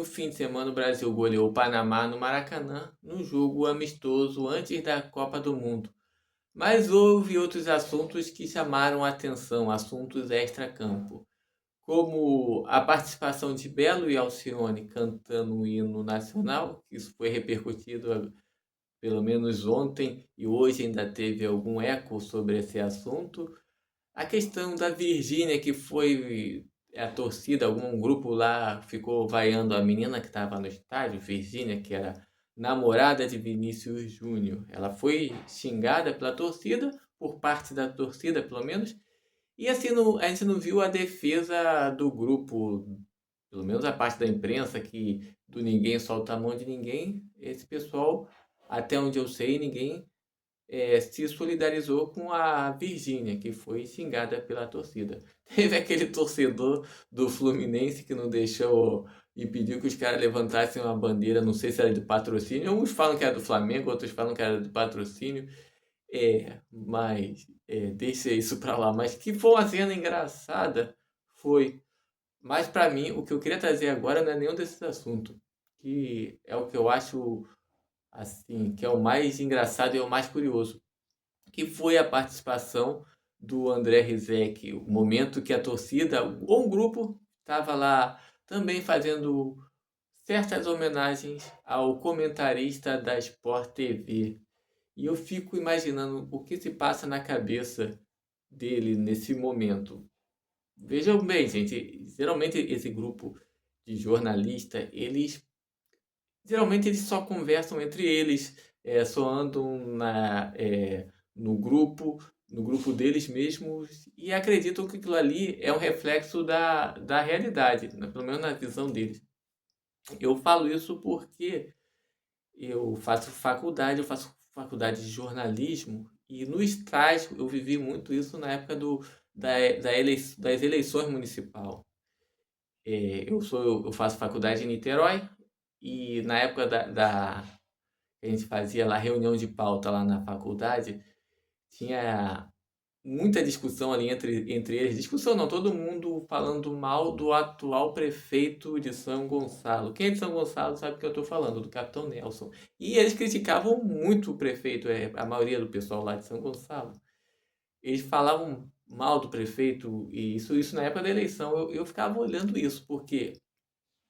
No fim de semana, o Brasil goleou o Panamá no Maracanã, num jogo amistoso antes da Copa do Mundo. Mas houve outros assuntos que chamaram a atenção, assuntos extra-campo, como a participação de Belo e Alcione cantando o hino nacional, que isso foi repercutido pelo menos ontem e hoje ainda teve algum eco sobre esse assunto. A questão da Virgínia, que foi a torcida, algum grupo lá ficou vaiando a menina que estava no estádio, Virgínia, que era namorada de Vinícius Júnior. Ela foi xingada pela torcida, por parte da torcida pelo menos, e assim a gente não viu a defesa do grupo, pelo menos a parte da imprensa, que do ninguém solta a mão de ninguém. Esse pessoal, até onde eu sei, ninguém se solidarizou com a Virgínia, que foi xingada pela torcida. Teve aquele torcedor do Fluminense que não deixou e pediu que os caras levantassem uma bandeira, não sei se era de patrocínio, uns falam que era do Flamengo, outros falam que era de patrocínio, mas deixa isso pra lá. Mas que foi uma cena engraçada, foi. Mas pra mim, o que eu queria trazer agora não é nenhum desses assuntos, que é o que eu acho assim, que é o mais engraçado e é o mais curioso, que foi a participação do André Rizek, o momento que a torcida ou um grupo estava lá também fazendo certas homenagens ao comentarista da Sport TV. E eu fico imaginando o que se passa na cabeça dele nesse momento. Vejam bem, gente, geralmente esse grupo de jornalistas, geralmente eles só conversam entre eles, só andam no grupo, no grupo deles mesmos e acreditam que aquilo ali é um reflexo da realidade, né? Pelo menos na visão deles. Eu falo isso porque eu faço faculdade de jornalismo e no estágio eu vivi muito isso na época das eleições municipal. Eu faço faculdade em Niterói e na época a gente fazia lá reunião de pauta lá na faculdade, tinha muita discussão ali entre eles. Discussão não, todo mundo falando mal do atual prefeito de São Gonçalo. Quem é de São Gonçalo sabe o que eu estou falando, do Capitão Nelson. E eles criticavam muito o prefeito, a maioria do pessoal lá de São Gonçalo. Eles falavam mal do prefeito, e isso na época da eleição. Eu ficava olhando isso, porque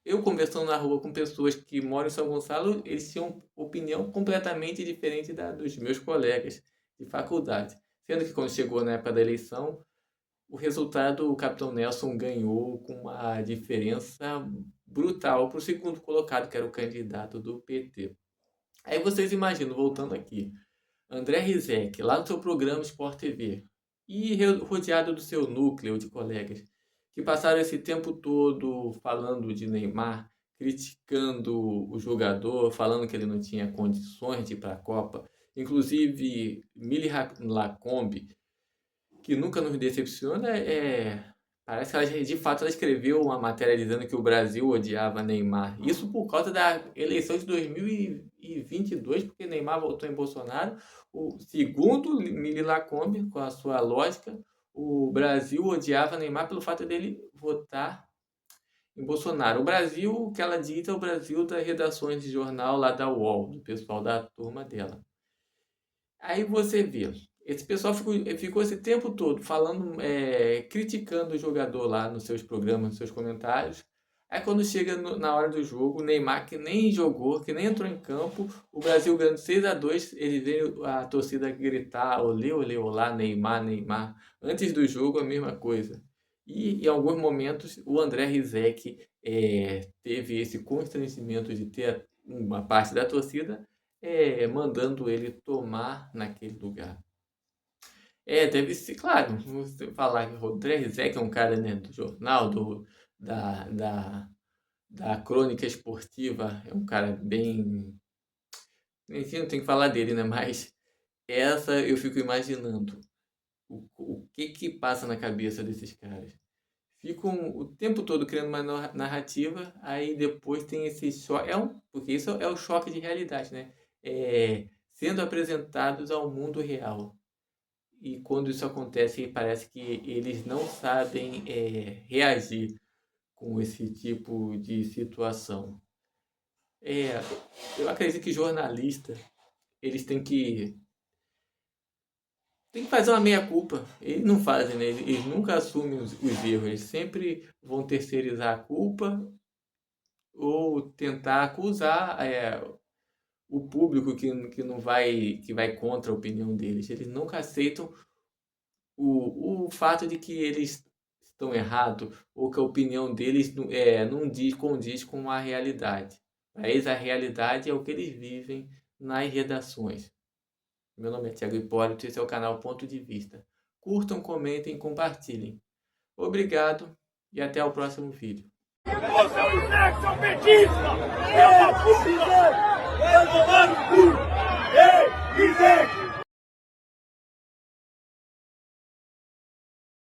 eu conversando na rua com pessoas que moram em São Gonçalo, eles tinham opinião completamente diferente da dos meus colegas de faculdade. Sendo que quando chegou na época da eleição, o resultado, o Capitão Nelson ganhou com uma diferença brutal para o segundo colocado, que era o candidato do PT. Aí vocês imaginam, voltando aqui, André Rizek, lá no seu programa Sport TV, e rodeado do seu núcleo de colegas, que passaram esse tempo todo falando de Neymar, criticando o jogador, falando que ele não tinha condições de ir para a Copa. Inclusive, Mili Lacombe, que nunca nos decepciona, parece que ela, de fato ela escreveu uma matéria dizendo que o Brasil odiava Neymar. Isso por causa da eleição de 2022, porque Neymar votou em Bolsonaro. Segundo Mili Lacombe, com a sua lógica, o Brasil odiava Neymar pelo fato dele votar em Bolsonaro. O Brasil, o que ela diz, é o Brasil das redações de jornal lá da UOL, do pessoal da turma dela. Aí você vê, esse pessoal ficou esse tempo todo falando, criticando o jogador lá nos seus programas, nos seus comentários. Aí quando chega na hora do jogo, o Neymar que nem jogou, que nem entrou em campo, o Brasil ganhando 6-2, ele veio a torcida gritar, olê, olê, olá, Neymar, Neymar. Antes do jogo, a mesma coisa. E em alguns momentos, o André Rizek teve esse constrangimento de ter uma parte da torcida mandando ele tomar naquele lugar. Deve ser, claro, você falar que o Rodrigo Zé, que é um cara, né, do jornal, da, da, da crônica esportiva, é um cara bem. Enfim, não tem que falar dele, né? Mas essa eu fico imaginando o que que passa na cabeça desses caras. Ficam o tempo todo criando uma narrativa, aí depois tem esse choque. Porque isso é o choque de realidade, né? Sendo apresentados ao mundo real. E quando isso acontece, parece que eles não sabem reagir. com esse tipo de situação. Eu acredito que jornalistas, eles têm que fazer uma meia-culpa. Eles não fazem, né? Eles nunca assumem os erros. Eles sempre vão terceirizar a culpa ou tentar acusar o público que vai contra a opinião deles. Eles nunca aceitam o fato de que eles estão errados ou que a opinião deles não condiz com a realidade. Para eles, a realidade é o que eles vivem nas redações. Meu nome é Thiago Hipólito e esse é o canal Ponto de Vista. Curtam, comentem, compartilhem. Obrigado e até o próximo vídeo. Você é um sexo petista! É uma puta! Vai tomar no cu! Ei, Isaac!